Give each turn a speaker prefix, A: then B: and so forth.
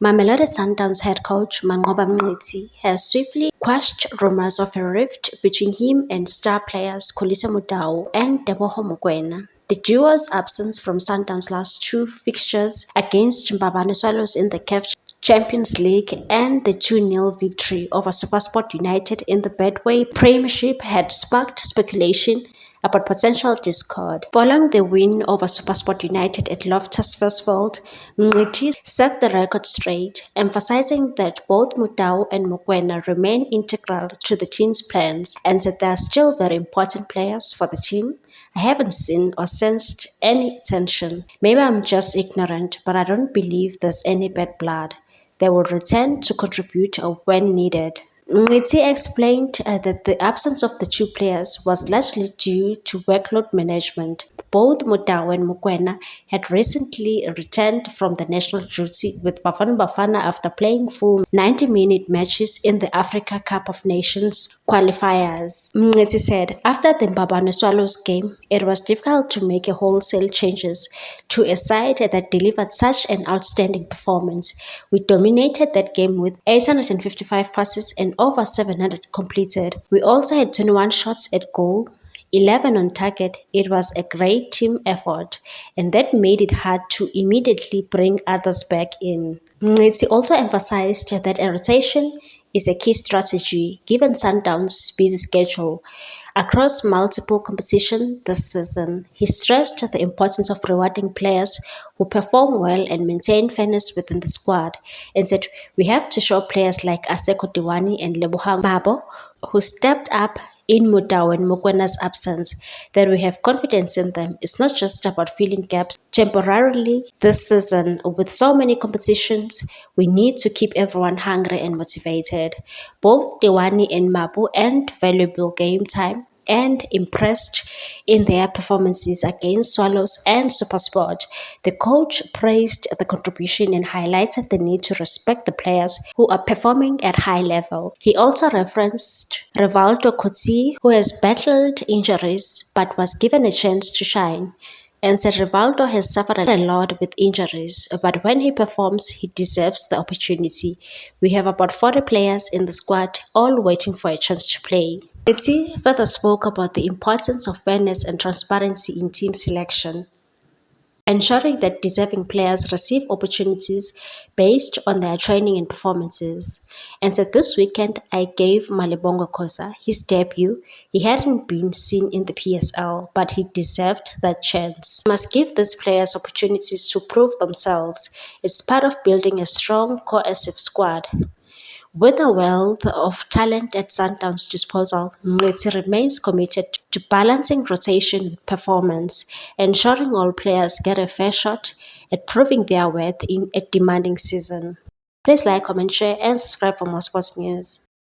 A: Mamelodi Sundowns head coach Manqoba Mngqithi has swiftly quashed rumors of a rift between him and star players Kolisa Mudau and Teboho Mokoena. The duo's absence from Sundowns' last two fixtures against Mbabane Swallows in the CAF Champions League and the 2-0 victory over SuperSport United in the Betway Premiership had sparked speculation about potential discord. Following the win over SuperSport United at Loftus Versfeld, Mngqithi set the record straight, emphasizing that both Mudau and Mokoena remain integral to the team's plans and that they are still very important players for the team. I haven't seen or sensed any tension. Maybe I'm just ignorant, but I don't believe there's any bad blood. They will return to contribute when needed. Mngqithi explained that the absence of the two players was largely due to workload management. Both Mudau and Mokoena had recently returned from the national duty with Bafana Bafana after playing full 90-minute matches in the Africa Cup of Nations qualifiers. Mngqithi said, after the Mbabane Swallows game, it was difficult to make a wholesale changes to a side that delivered such an outstanding performance. We dominated that game with 855 passes and over 700 completed. We also had 21 shots at goal, 11 on target. It was a great team effort, and that made it hard to immediately bring others back in. Mngqithi also emphasized that a rotation is a key strategy given Sundowns' busy schedule across multiple competitions this season. He stressed the importance of rewarding players who perform well and maintain fairness within the squad, and said we have to show players like Aseko Diwani and Lebohang Mabo, who stepped up in Mudau and Mokwena's absence, that we have confidence in them. It's not just about filling gaps temporarily this season. With so many competitions, we need to keep everyone hungry and motivated. Both Dewani and Mabu earned valuable game time and impressed in their performances against Swallows and SuperSport. The coach praised the contribution and highlighted the need to respect the players who are performing at high level. He also referenced Rivaldo Kotsi, who has battled injuries but was given a chance to shine, and said Rivaldo has suffered a lot with injuries, but when he performs, he deserves the opportunity. We have about 40 players in the squad, all waiting for a chance to play. Mngqithi further spoke about the importance of fairness and transparency in team selection, ensuring that deserving players receive opportunities based on their training and performances. And said this weekend, I gave Malebongo Khoza his debut. He hadn't been seen in the PSL, but he deserved that chance. We must give these players opportunities to prove themselves. It's part of building a strong, cohesive squad. With a wealth of talent at Sundowns' disposal, Mngqithi remains committed to balancing rotation with performance, ensuring all players get a fair shot at proving their worth in a demanding season. Please like, comment, share, and subscribe for more sports news.